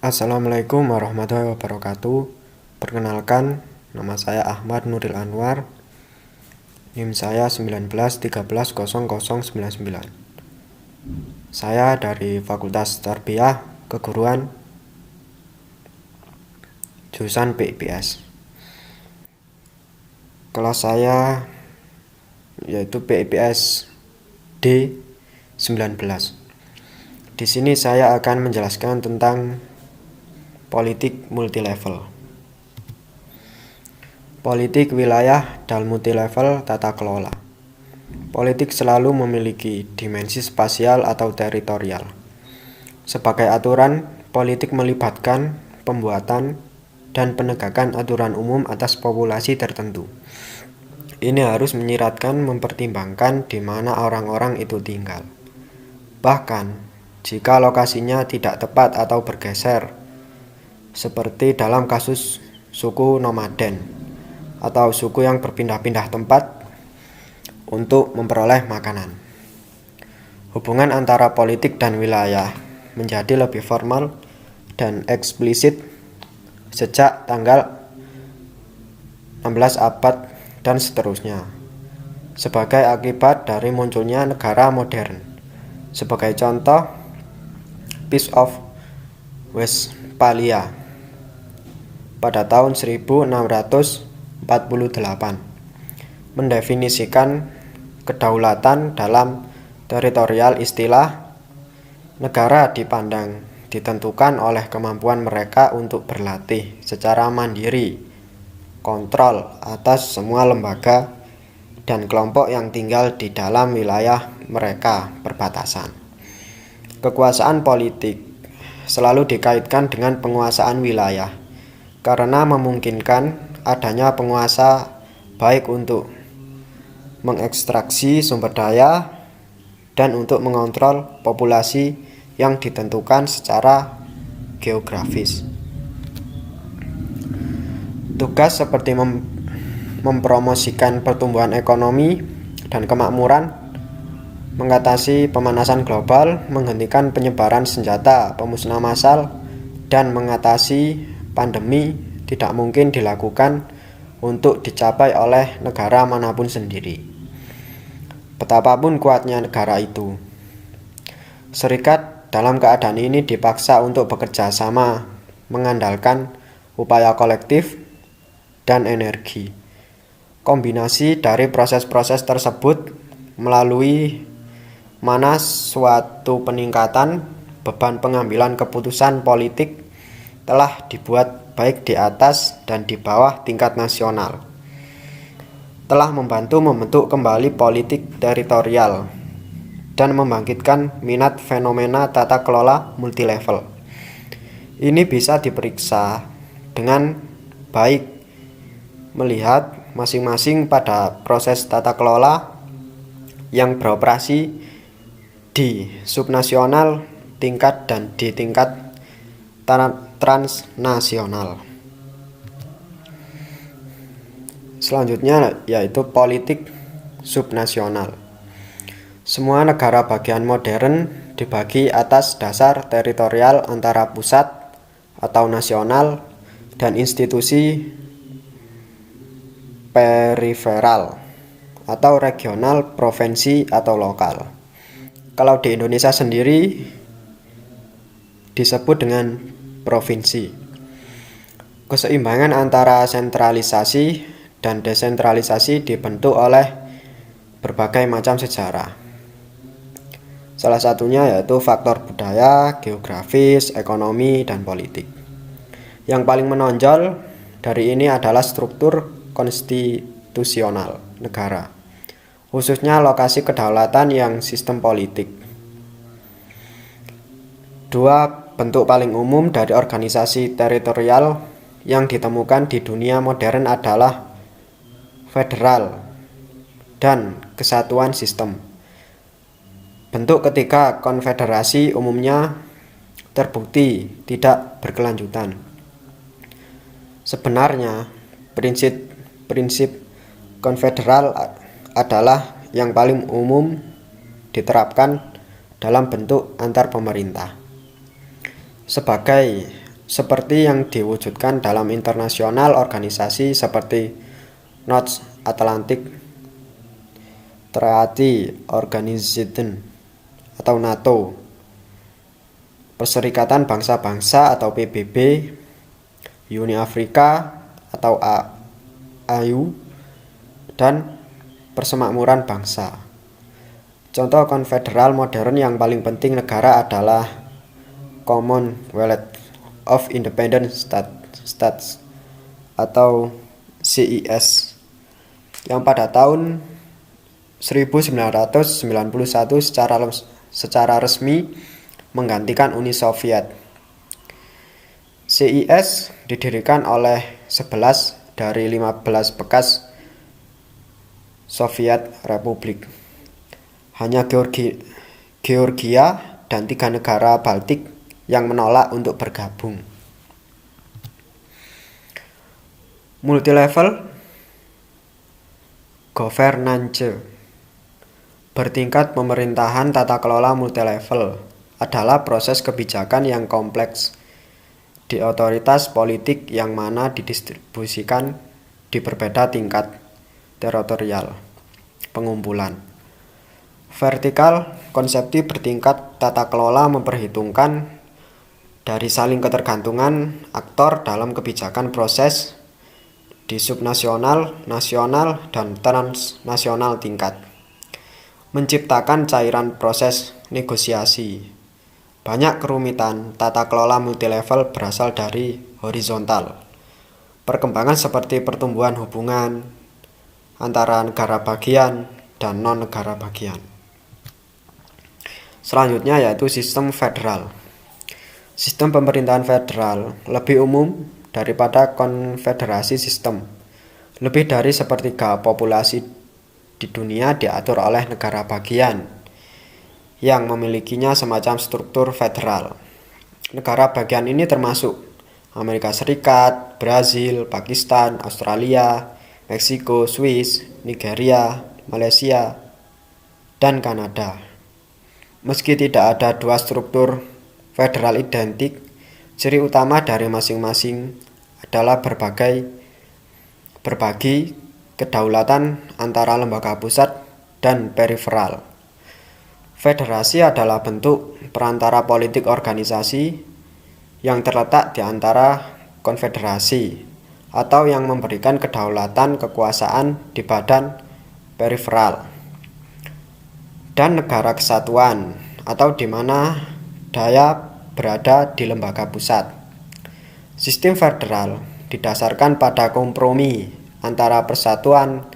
Assalamualaikum warahmatullahi wabarakatuh. Perkenalkan, nama saya Ahmad Nuril Anwar. NIM saya 1913110099. Saya dari Fakultas Tarbiyah Keguruan jurusan PIPS. Kelas saya yaitu PIPS D19. Di sini saya akan menjelaskan tentang politik multilevel. Politik wilayah dan multilevel tata kelola. Politik selalu memiliki dimensi spasial atau teritorial. Sebagai aturan, politik melibatkan pembuatan dan penegakan aturan umum atas populasi tertentu. Ini harus menyiratkan mempertimbangkan di mana orang-orang itu tinggal. Bahkan, jika lokasinya tidak tepat atau bergeser, seperti dalam kasus suku nomaden atau suku yang berpindah-pindah tempat untuk memperoleh makanan. Hubungan antara politik dan wilayah menjadi lebih formal dan eksplisit sejak tanggal 16 abad dan seterusnya, sebagai akibat dari munculnya negara modern. Sebagai contoh, Peace of Westphalia pada tahun 1648 mendefinisikan kedaulatan dalam teritorial. Istilah negara ditentukan oleh kemampuan mereka untuk berlatih secara mandiri, kontrol atas semua lembaga dan kelompok yang tinggal di dalam wilayah mereka perbatasan. Kekuasaan politik selalu dikaitkan dengan penguasaan wilayah, karena memungkinkan adanya penguasa baik untuk mengekstraksi sumber daya dan untuk mengontrol populasi yang ditentukan secara geografis. Tugas seperti mempromosikan pertumbuhan ekonomi dan kemakmuran, mengatasi pemanasan global, menghentikan penyebaran senjata pemusnah massal, dan mengatasi pandemi tidak mungkin dilakukan untuk dicapai oleh negara manapun sendiri. Betapapun kuatnya negara itu, serikat dalam keadaan ini dipaksa untuk bekerja sama, mengandalkan upaya kolektif dan energi. Kombinasi dari proses-proses tersebut melalui mana suatu peningkatan beban pengambilan keputusan politik telah dibuat baik di atas dan di bawah tingkat nasional, telah membantu membentuk kembali politik teritorial dan membangkitkan minat fenomena tata kelola multilevel. Ini bisa diperiksa dengan baik melihat masing-masing pada proses tata kelola yang beroperasi di subnasional tingkat dan di tingkat transnasional. Selanjutnya yaitu politik subnasional. Semua negara bagian modern dibagi atas dasar teritorial antara pusat atau nasional dan institusi periferal atau regional, provinsi atau lokal. Kalau di Indonesia sendiri disebut dengan provinsi. Keseimbangan antara sentralisasi dan desentralisasi dibentuk oleh berbagai macam sejarah. Salah satunya yaitu faktor budaya, geografis, ekonomi, dan politik. Yang paling menonjol dari ini adalah struktur konstitusional negara, khususnya lokasi kedaulatan yang sistem politik. Dua bentuk paling umum dari organisasi teritorial yang ditemukan di dunia modern adalah federal dan kesatuan sistem. Bentuk ketiga, konfederasi, umumnya terbukti tidak berkelanjutan. Sebenarnya, prinsip konfederal adalah yang paling umum diterapkan dalam bentuk antar pemerintah. Sebagai seperti yang diwujudkan dalam internasional organisasi seperti North Atlantic Treaty Organization atau NATO, Perserikatan Bangsa-Bangsa atau PBB, Uni Afrika atau AU, dan Persemakmuran Bangsa. Contoh konfederal modern yang paling penting negara adalah Commonwealth of Independent States atau CIS yang pada tahun 1991 secara resmi menggantikan Uni Soviet. CIS didirikan oleh 11 dari 15 bekas Soviet Republik. Hanya Georgia dan 3 negara Baltik yang menolak untuk bergabung. Multilevel governance, bertingkat pemerintahan tata kelola multilevel, adalah proses kebijakan yang kompleks di otoritas politik yang mana didistribusikan di berbeda tingkat teritorial pengumpulan. Vertikal, konsepsi bertingkat tata kelola memperhitungkan dari saling ketergantungan aktor dalam kebijakan proses di subnasional, nasional, dan transnasional tingkat, menciptakan cairan proses negosiasi. Banyak kerumitan tata kelola multilevel berasal dari horizontal. Perkembangan seperti pertumbuhan hubungan antara negara bagian dan non-negara bagian. Selanjutnya yaitu sistem federal. Sistem pemerintahan federal lebih umum daripada konfederasi sistem. Lebih dari sepertiga populasi di dunia diatur oleh negara bagian yang memilikinya semacam struktur federal. Negara bagian ini termasuk Amerika Serikat, Brazil, Pakistan, Australia, Meksiko, Swiss, Nigeria, Malaysia, dan Kanada. Meski tidak ada dua struktur federal identik, ciri utama dari masing-masing adalah berbagi kedaulatan antara lembaga pusat dan periferal. Federasi adalah bentuk perantara politik organisasi yang terletak di antara konfederasi atau yang memberikan kedaulatan kekuasaan di badan periferal dan negara kesatuan atau di mana daya berada di lembaga pusat. Sistem federal didasarkan pada kompromi antara persatuan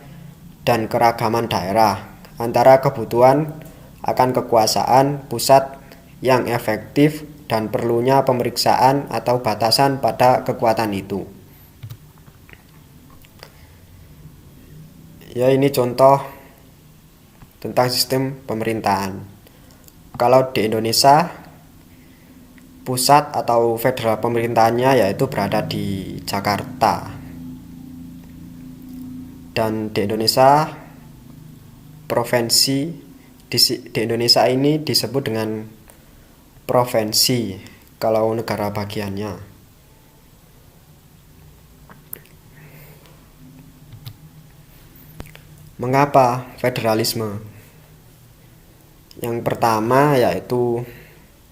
dan keragaman daerah, antara kebutuhan akan kekuasaan pusat yang efektif dan perlunya pemeriksaan atau batasan pada kekuatan itu. Ya, ini contoh tentang sistem pemerintahan. Kalau di Indonesia, pusat atau federal pemerintahannya yaitu berada di Jakarta. Dan di Indonesia, provinsi di Indonesia ini disebut dengan provinsi kalau negara bagiannya. Mengapa federalisme? Yang pertama yaitu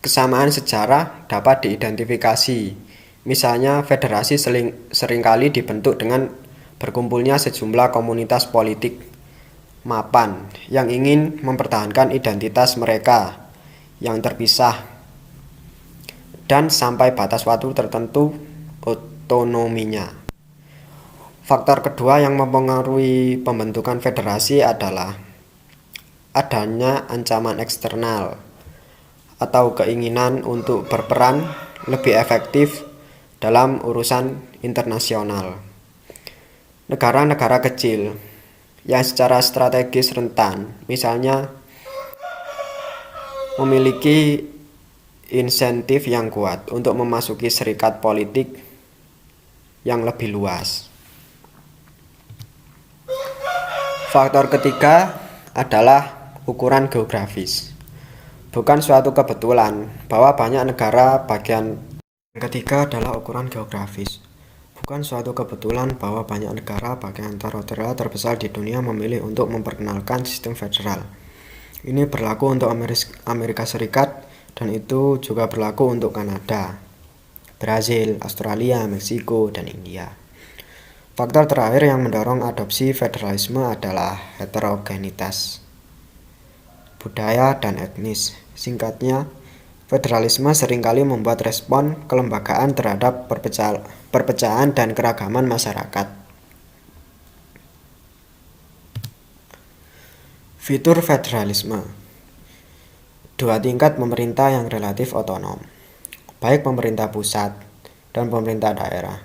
kesamaan sejarah dapat diidentifikasi. Misalnya federasi seringkali dibentuk dengan berkumpulnya sejumlah komunitas politik mapan yang ingin mempertahankan identitas mereka yang terpisah dan sampai batas waktu tertentu otonominya. Faktor kedua yang mempengaruhi pembentukan federasi adalah adanya ancaman eksternal atau keinginan untuk berperan lebih efektif dalam urusan internasional. Negara-negara kecil yang secara strategis rentan, misalnya memiliki insentif yang kuat untuk memasuki serikat politik yang lebih luas. Faktor ketiga adalah ukuran geografis. Bukan suatu kebetulan bahwa banyak negara bagian Yang ketiga adalah ukuran geografis. Bukan suatu kebetulan bahwa banyak negara bagian teritorial terbesar di dunia memilih untuk memperkenalkan sistem federal. Ini berlaku untuk Amerika Serikat dan itu juga berlaku untuk Kanada, Brazil, Australia, Meksiko, dan India. Faktor terakhir yang mendorong adopsi federalisme adalah heterogenitas budaya dan etnis. Singkatnya, federalisme seringkali membuat respon kelembagaan terhadap perpecahan dan keragaman masyarakat. Fitur federalisme. Dua tingkat pemerintah yang relatif otonom, baik pemerintah pusat dan pemerintah daerah,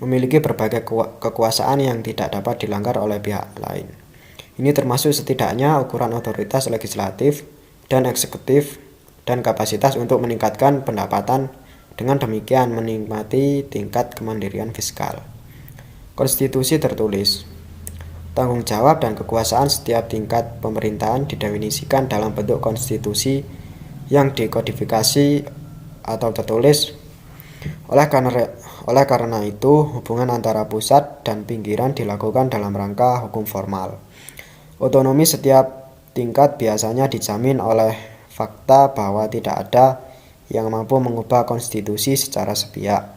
memiliki berbagai kekuasaan yang tidak dapat dilanggar oleh pihak lain. Ini termasuk setidaknya ukuran otoritas legislatif dan eksekutif dan kapasitas untuk meningkatkan pendapatan, dengan demikian menikmati tingkat kemandirian fiskal. Konstitusi tertulis. Tanggung jawab dan kekuasaan setiap tingkat pemerintahan didefinisikan dalam bentuk konstitusi yang dikodifikasi atau tertulis. Oleh karena itu, hubungan antara pusat dan pinggiran dilakukan dalam rangka hukum formal. Otonomi setiap tingkat biasanya dijamin oleh fakta bahwa tidak ada yang mampu mengubah konstitusi secara sepihak.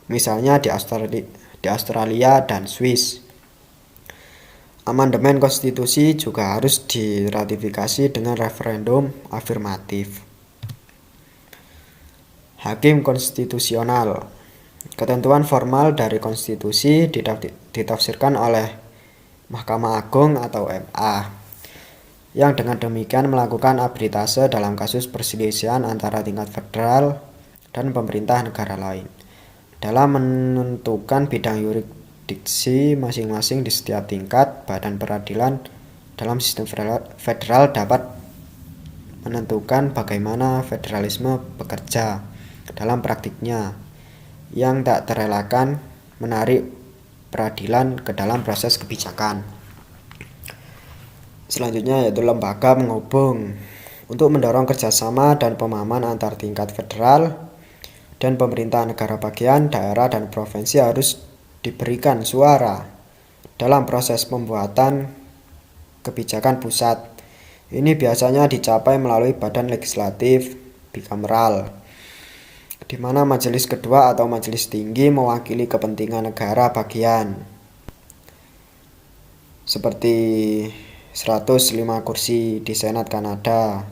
Misalnya di Australia dan Swiss. Amandemen konstitusi juga harus diratifikasi dengan referendum afirmatif. Hakim konstitusional. Ketentuan formal dari konstitusi ditafsirkan oleh Mahkamah Agung atau MA, yang dengan demikian melakukan arbitrase dalam kasus perselisihan antara tingkat federal dan pemerintah negara lain, dalam menentukan bidang yurisdiksi masing-masing di setiap tingkat. Badan peradilan dalam sistem federal dapat menentukan bagaimana federalisme bekerja dalam praktiknya, yang tak terelakkan menarik peradilan ke dalam proses kebijakan. Selanjutnya yaitu lembaga penghubung. Untuk mendorong kerjasama dan pemahaman antar tingkat federal dan pemerintah negara bagian, daerah, dan provinsi harus diberikan suara dalam proses pembuatan kebijakan pusat. Ini biasanya dicapai melalui badan legislatif bikameral, di mana majelis kedua atau majelis tinggi mewakili kepentingan negara bagian, seperti 105 kursi di Senat Kanada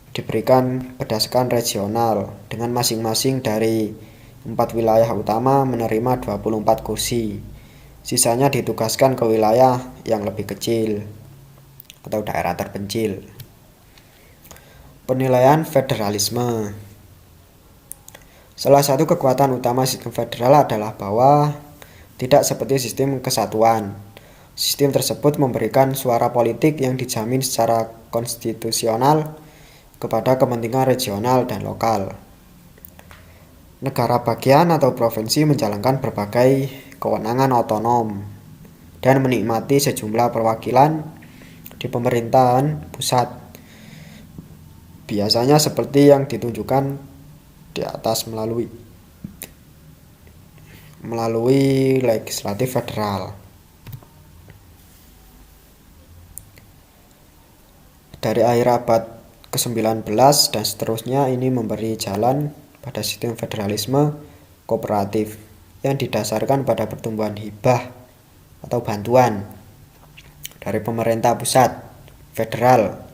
diberikan berdasarkan regional, dengan masing-masing dari 4 wilayah utama menerima 24 kursi. Sisanya ditugaskan ke wilayah yang lebih kecil atau daerah terpencil. Penilaian federalisme. Salah satu kekuatan utama sistem federal adalah bahwa tidak seperti sistem kesatuan. Sistem tersebut memberikan suara politik yang dijamin secara konstitusional kepada kepentingan regional dan lokal. Negara bagian atau provinsi menjalankan berbagai kewenangan otonom dan menikmati sejumlah perwakilan di pemerintahan pusat, biasanya seperti yang ditunjukkan di atas melalui legislatif federal. Dari akhir abad ke-19 dan seterusnya, ini memberi jalan pada sistem federalisme kooperatif yang didasarkan pada pertumbuhan hibah atau bantuan dari pemerintah pusat federal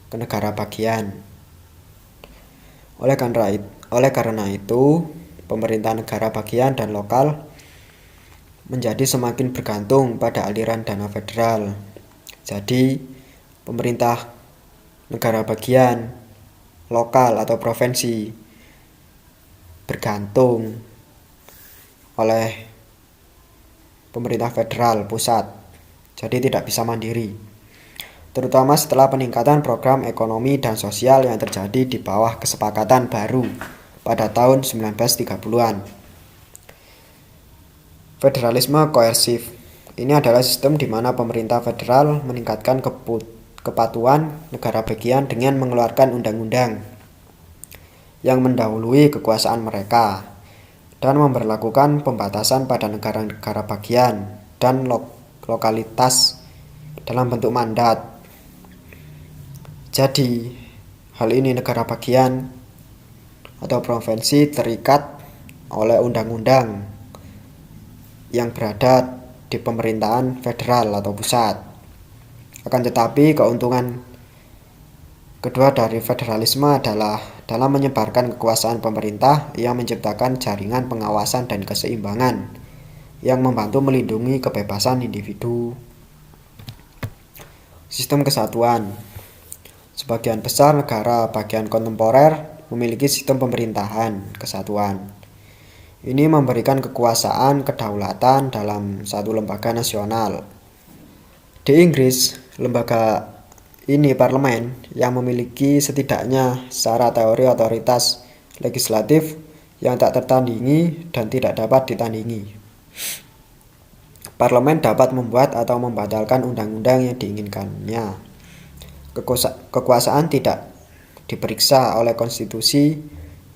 ke negara bagian. Oleh karena itu, pemerintah negara bagian dan lokal menjadi semakin bergantung pada aliran dana federal. Jadi, pemerintah negara bagian, lokal atau provinsi bergantung oleh pemerintah federal pusat, jadi tidak bisa mandiri, terutama setelah peningkatan program ekonomi dan sosial yang terjadi di bawah kesepakatan baru pada tahun 1930-an. Federalisme koersif. Ini adalah sistem di mana pemerintah federal meningkatkan kepatuhan negara bagian dengan mengeluarkan undang-undang yang mendahului kekuasaan mereka dan memberlakukan pembatasan pada negara-negara bagian dan lokalitas dalam bentuk mandat. Jadi, hal ini negara bagian atau provinsi terikat oleh undang-undang yang berada di pemerintahan federal atau pusat. Akan tetapi, keuntungan kedua dari federalisme adalah dalam menyebarkan kekuasaan pemerintah yang menciptakan jaringan pengawasan dan keseimbangan yang membantu melindungi kebebasan individu. Sistem kesatuan. Sebagian besar negara bagian kontemporer memiliki sistem pemerintahan kesatuan. Ini memberikan kekuasaan kedaulatan dalam satu lembaga nasional. Di Inggris, lembaga ini parlemen yang memiliki setidaknya secara teori otoritas legislatif yang tak tertandingi dan tidak dapat ditandingi. Parlemen dapat membuat atau membatalkan undang-undang yang diinginkannya. Kekuasaan tidak diperiksa oleh konstitusi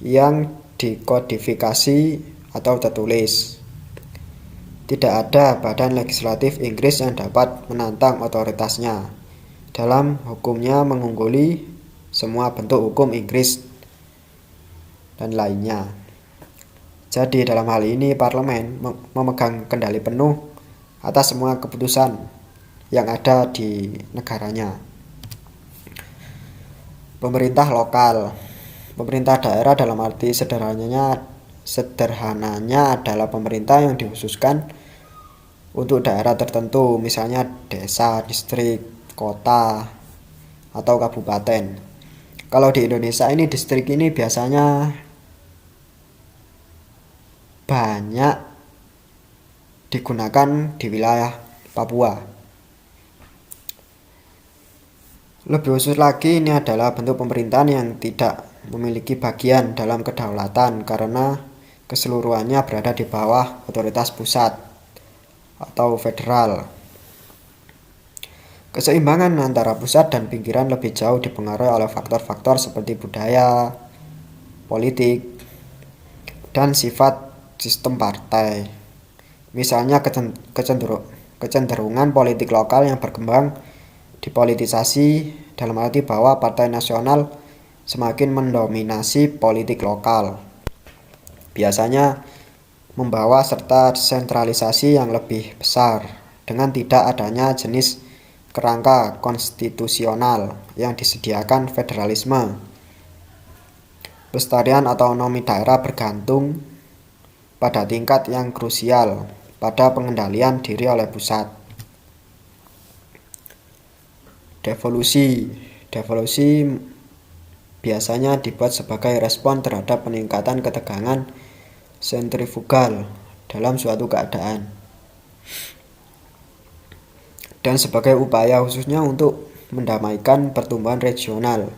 yang dikodifikasi atau tertulis. Tidak ada badan legislatif Inggris yang dapat menantang otoritasnya. Dalam hukumnya mengungguli semua bentuk hukum Inggris dan lainnya. Jadi dalam hal ini parlemen memegang kendali penuh atas semua keputusan yang ada di negaranya. Pemerintah lokal. Pemerintah daerah dalam arti sederhananya adalah pemerintah yang dikhususkan untuk daerah tertentu, misalnya desa, distrik, kota, atau kabupaten. Kalau di Indonesia ini distrik ini biasanya banyak digunakan di wilayah Papua. Lebih khusus lagi, ini adalah bentuk pemerintahan yang tidak memiliki bagian dalam kedaulatan karena keseluruhannya berada di bawah otoritas pusat atau federal. Keseimbangan antara pusat dan pinggiran lebih jauh dipengaruhi oleh faktor-faktor seperti budaya, politik, dan sifat sistem partai. Misalnya kecenderungan politik lokal yang berkembang dipolitisasi dalam arti bahwa partai nasional semakin mendominasi politik lokal. Biasanya membawa serta sentralisasi yang lebih besar dengan tidak adanya jenis kerangka konstitusional yang disediakan federalisme. Pelestarian otonomi daerah bergantung pada tingkat yang krusial pada pengendalian diri oleh pusat. Devolusi biasanya dibuat sebagai respon terhadap peningkatan ketegangan sentrifugal dalam suatu keadaan, dan sebagai upaya khususnya untuk mendamaikan pertumbuhan regional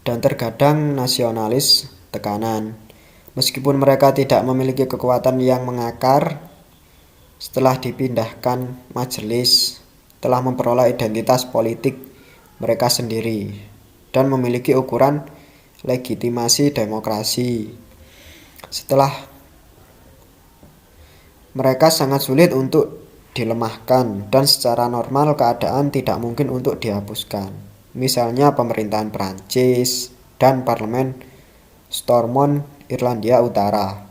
dan terkadang nasionalis tekanan. Meskipun mereka tidak memiliki kekuatan yang mengakar, setelah dipindahkan majelis telah memperoleh identitas politik mereka sendiri dan memiliki ukuran legitimasi demokrasi. Setelah mereka sangat sulit untuk dilemahkan dan secara normal keadaan tidak mungkin untuk dihapuskan. Misalnya pemerintahan Prancis dan parlemen Stormont Irlandia Utara.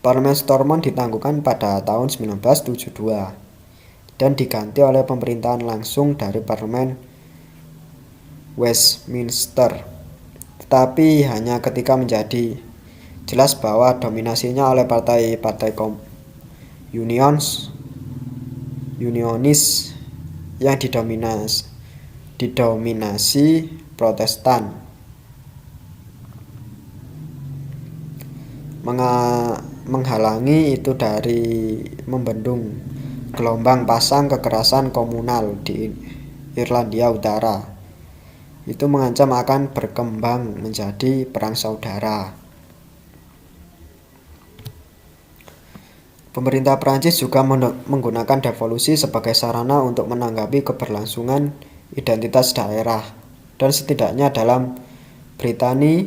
Parlemen Stormont ditangguhkan pada tahun 1972 dan diganti oleh pemerintahan langsung dari parlemen Westminster. Tetapi hanya ketika menjadi jelas bahwa dominasinya oleh partai-partai unionis yang didominasi Protestan, menghalangi itu dari membendung gelombang pasang kekerasan komunal di Irlandia Utara. Itu mengancam akan berkembang menjadi perang saudara. Pemerintah Prancis juga menggunakan devolusi sebagai sarana untuk menanggapi keberlangsungan identitas daerah, dan setidaknya dalam Britani,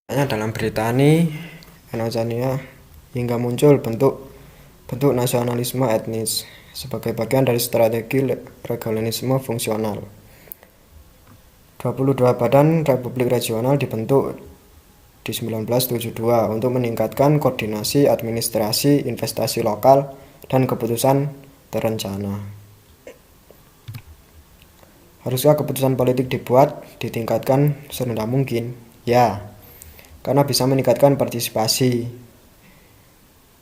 dalam Britani, Anatolia hingga muncul bentuk nasionalisme etnis sebagai bagian dari strategi regionalisme fungsional. 22 badan republik regional dibentuk di 1972 untuk meningkatkan koordinasi administrasi, investasi lokal, dan keputusan terencana. Haruskah keputusan politik ditingkatkan serendah mungkin? Ya, karena bisa meningkatkan partisipasi.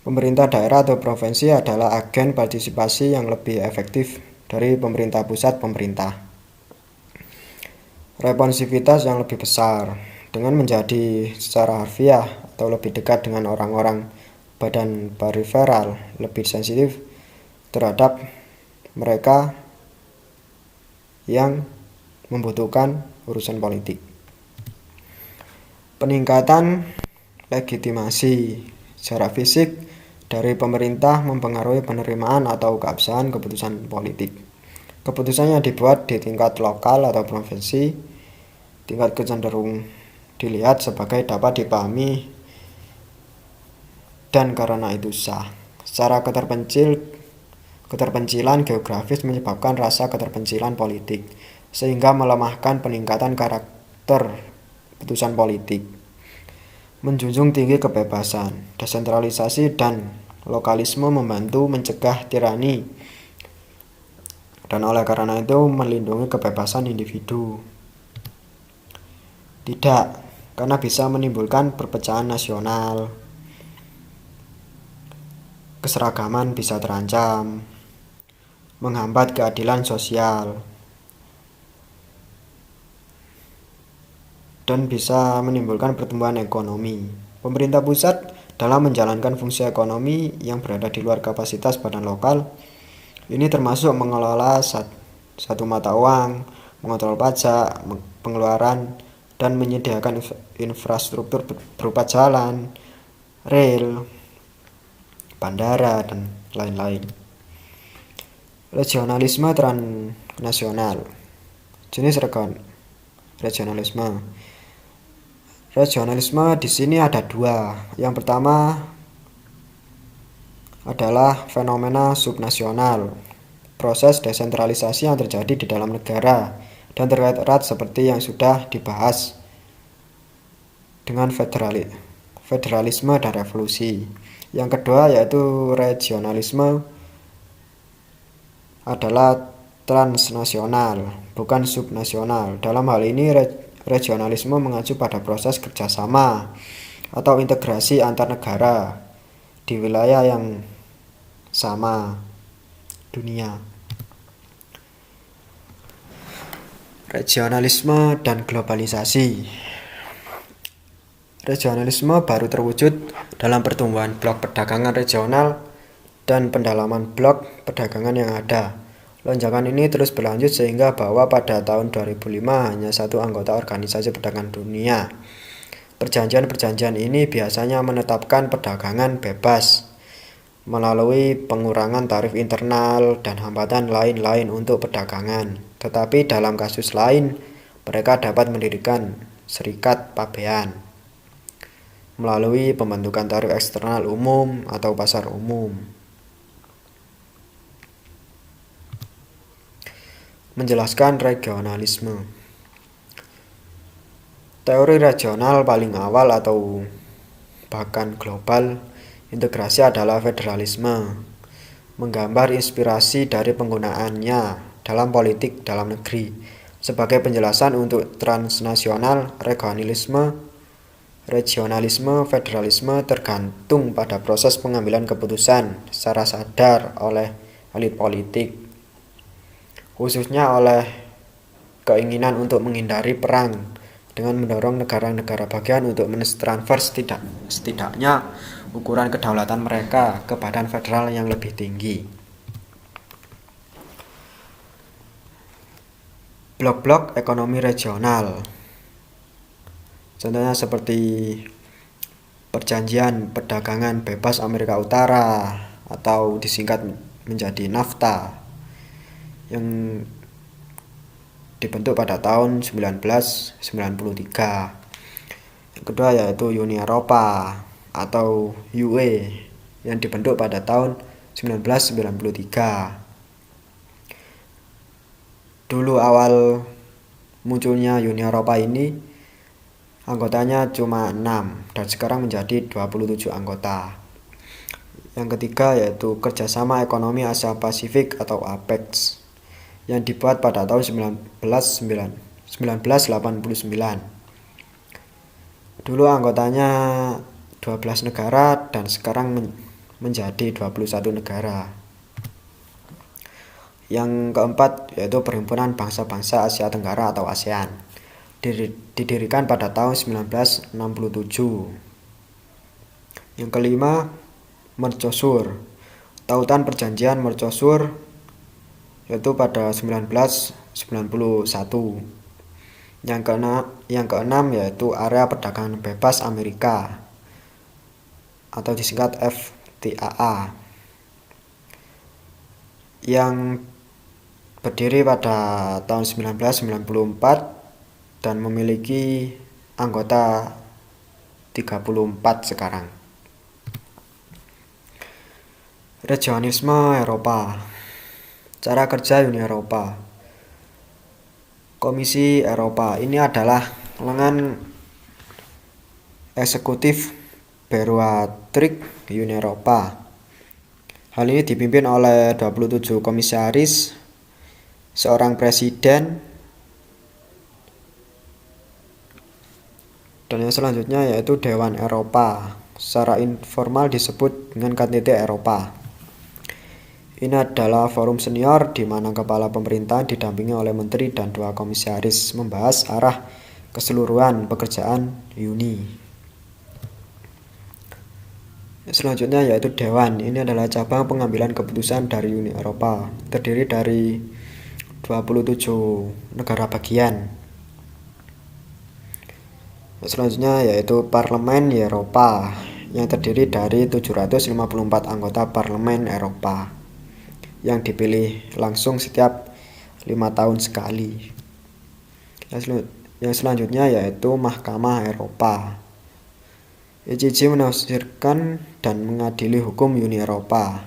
Pemerintah daerah atau provinsi adalah agen partisipasi yang lebih efektif dari pemerintah pusat pemerintah. Responsivitas yang lebih besar dengan menjadi secara harfiah atau lebih dekat dengan orang-orang badan periferal, lebih sensitif terhadap mereka yang membutuhkan urusan politik. Peningkatan legitimasi secara fisik dari pemerintah mempengaruhi penerimaan atau keabsahan keputusan politik. Keputusan yang dibuat di tingkat lokal atau provinsi, tingkat kecenderung dilihat sebagai dapat dipahami dan karena itu sah. Secara keterpencilan geografis menyebabkan rasa keterpencilan politik, sehingga melemahkan peningkatan karakter putusan politik. Menjunjung tinggi kebebasan, desentralisasi, dan lokalisme membantu mencegah tirani, dan oleh karena itu melindungi kebebasan individu. Tidak, karena bisa menimbulkan perpecahan nasional, keseragaman bisa terancam, menghambat keadilan sosial, dan bisa menimbulkan pertumbuhan ekonomi. Pemerintah pusat dalam menjalankan fungsi ekonomi yang berada di luar kapasitas badan lokal, ini termasuk mengelola satu mata uang, mengontrol pajak, pengeluaran, dan menyediakan infrastruktur berupa jalan, rel, bandara, dan lain-lain. Regionalisme transnasional. Jenis regionalisme. Regionalisme di sini ada dua. Yang pertama adalah fenomena subnasional, proses desentralisasi yang terjadi di dalam negara dan terkait erat seperti yang sudah dibahas dengan federalisme dan revolusi. Yang kedua yaitu regionalisme adalah transnasional, bukan subnasional. Dalam hal ini regionalisme mengacu pada proses kerjasama atau integrasi antar negara di wilayah yang sama dunia. Regionalisme dan globalisasi. Regionalisme baru terwujud dalam pertumbuhan blok perdagangan regional dan pendalaman blok perdagangan yang ada. Lonjakan ini terus berlanjut sehingga bahwa pada tahun 2005 hanya satu anggota Organisasi Perdagangan Dunia. Perjanjian-perjanjian ini biasanya menetapkan perdagangan bebas melalui pengurangan tarif internal dan hambatan lain-lain untuk perdagangan. Tetapi dalam kasus lain, mereka dapat mendirikan serikat pabean melalui pembentukan tarif eksternal umum atau pasar umum. Menjelaskan regionalisme. Teori regional paling awal atau bahkan global integrasi adalah federalisme, menggambar inspirasi dari penggunaannya dalam politik dalam negeri. Sebagai penjelasan untuk transnasional, regionalisme, federalisme tergantung pada proses pengambilan keputusan secara sadar oleh elit politik, khususnya oleh keinginan untuk menghindari perang dengan mendorong negara-negara bagian untuk mentransfer setidaknya ukuran kedaulatan mereka ke badan federal yang lebih tinggi. Blok-blok ekonomi regional, contohnya seperti Perjanjian Perdagangan Bebas Amerika Utara atau disingkat menjadi NAFTA, yang dibentuk pada tahun 1993. Yang kedua yaitu Uni Eropa atau UE yang dibentuk pada tahun 1993. Dulu awal munculnya Uni Eropa ini anggotanya cuma 6 dan sekarang menjadi 27 anggota. Yang ketiga yaitu Kerjasama Ekonomi Asia Pasifik atau APEC yang dibuat pada tahun 1989. Dulu anggotanya 12 negara dan sekarang menjadi 21 negara. Yang keempat yaitu Perhimpunan Bangsa-Bangsa Asia Tenggara atau ASEAN. Didirikan pada tahun 1967. Yang kelima, Mercosur. Tautan Perjanjian Mercosur yaitu pada 1991. Yang keenam yaitu Area Perdagangan Bebas Amerika atau disingkat FTAA yang berdiri pada tahun 1994 dan memiliki anggota 34 sekarang. Regionalisme Eropa. Cara kerja Uni Eropa. Komisi Eropa ini adalah lengan eksekutif bureaukratik Uni Eropa. Hal ini dipimpin oleh 27 komisaris, seorang presiden, dan yang selanjutnya yaitu Dewan Eropa. Secara informal disebut dengan KTT Eropa. Ini adalah forum senior di mana kepala pemerintahan didampingi oleh menteri dan 2 komisaris membahas arah keseluruhan pekerjaan Uni. Selanjutnya yaitu Dewan. Ini adalah cabang pengambilan keputusan dari Uni Eropa. Terdiri dari 27 negara bagian. Selanjutnya yaitu Parlemen Eropa yang terdiri dari 754 anggota Parlemen Eropa yang dipilih langsung setiap 5 tahun sekali. Yang selanjutnya yaitu Mahkamah Eropa. ICJ menafsirkan dan mengadili hukum Uni Eropa.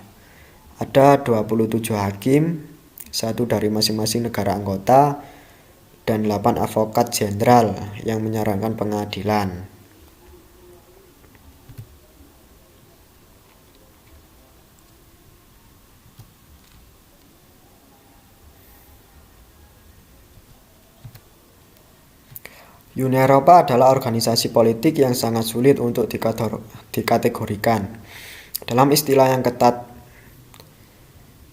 Ada 27 hakim, 1 dari masing-masing negara anggota, dan 8 advokat jenderal yang menyarankan pengadilan. Uni Eropa adalah organisasi politik yang sangat sulit untuk dikategorikan. Dalam istilah yang ketat,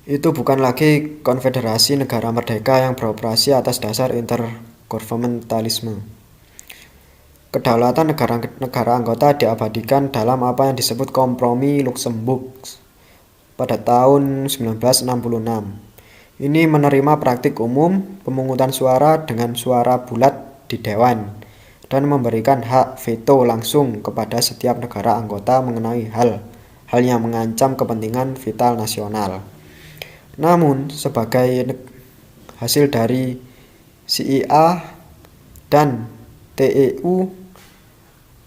itu bukan lagi konfederasi negara merdeka yang beroperasi atas dasar intergovernmentalisme. Kedaulatan negara anggota diabadikan dalam apa yang disebut Kompromi Luksemburg pada tahun 1966. Ini menerima praktik umum pemungutan suara dengan suara bulat di Dewan dan memberikan hak veto langsung kepada setiap negara anggota mengenai hal yang mengancam kepentingan vital nasional. Namun, sebagai hasil dari CIA dan TEU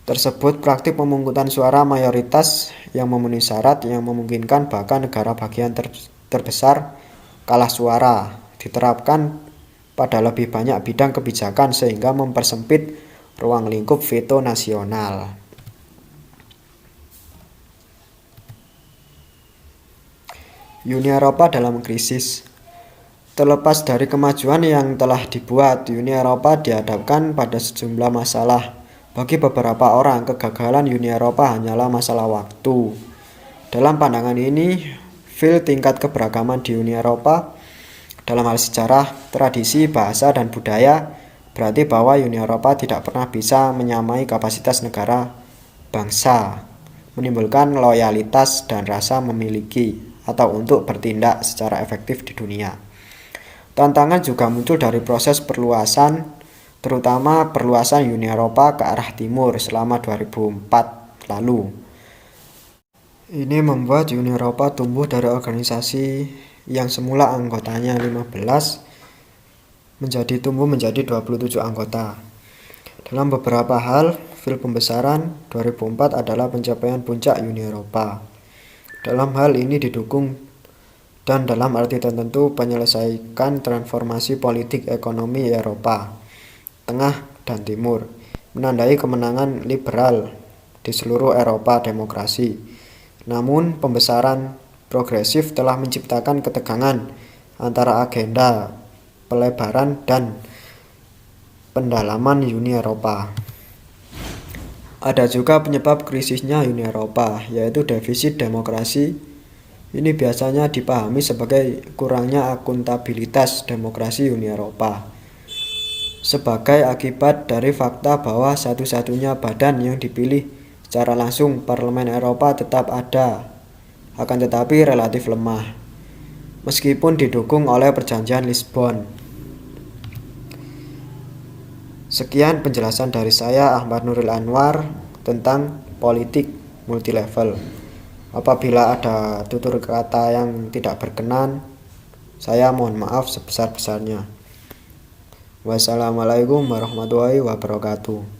tersebut, praktik pemungutan suara mayoritas yang memenuhi syarat yang memungkinkan bahkan negara bagian terbesar kalah suara diterapkan pada lebih banyak bidang kebijakan sehingga mempersempit ruang lingkup veto nasional. Uni Eropa dalam krisis. Terlepas dari kemajuan yang telah dibuat, Uni Eropa dihadapkan pada sejumlah masalah. Bagi beberapa orang, kegagalan Uni Eropa hanyalah masalah waktu. Dalam pandangan ini, tingkat keberagaman di Uni Eropa dalam hal sejarah, tradisi, bahasa, dan budaya berarti bahwa Uni Eropa tidak pernah bisa menyamai kapasitas negara bangsa, menimbulkan loyalitas dan rasa memiliki atau untuk bertindak secara efektif di dunia. Tantangan juga muncul dari proses perluasan, terutama perluasan Uni Eropa ke arah timur selama 2004 lalu. Ini membuat Uni Eropa tumbuh dari organisasi yang semula anggotanya 15 menjadi 27 anggota. Dalam beberapa hal, fil pembesaran 2004 adalah pencapaian puncak Uni Eropa. Dalam hal ini didukung dan dalam arti tertentu menyelesaikan transformasi politik ekonomi Eropa Tengah dan Timur, menandai kemenangan liberal di seluruh Eropa demokrasi. Namun pembesaran progresif telah menciptakan ketegangan antara agenda pelebaran dan pendalaman Uni Eropa. Ada juga penyebab krisisnya Uni Eropa, yaitu defisit demokrasi. Ini biasanya dipahami sebagai kurangnya akuntabilitas demokrasi Uni Eropa, sebagai akibat dari fakta bahwa satu-satunya badan yang dipilih secara langsung, Parlemen Eropa, tetap ada, akan tetapi relatif lemah, meskipun didukung oleh Perjanjian Lisbon. Sekian penjelasan dari saya, Ahmad Nuril Anwar, tentang politik multilevel. Apabila ada tutur kata yang tidak berkenan, saya mohon maaf sebesar-besarnya. Wassalamualaikum warahmatullahi wabarakatuh.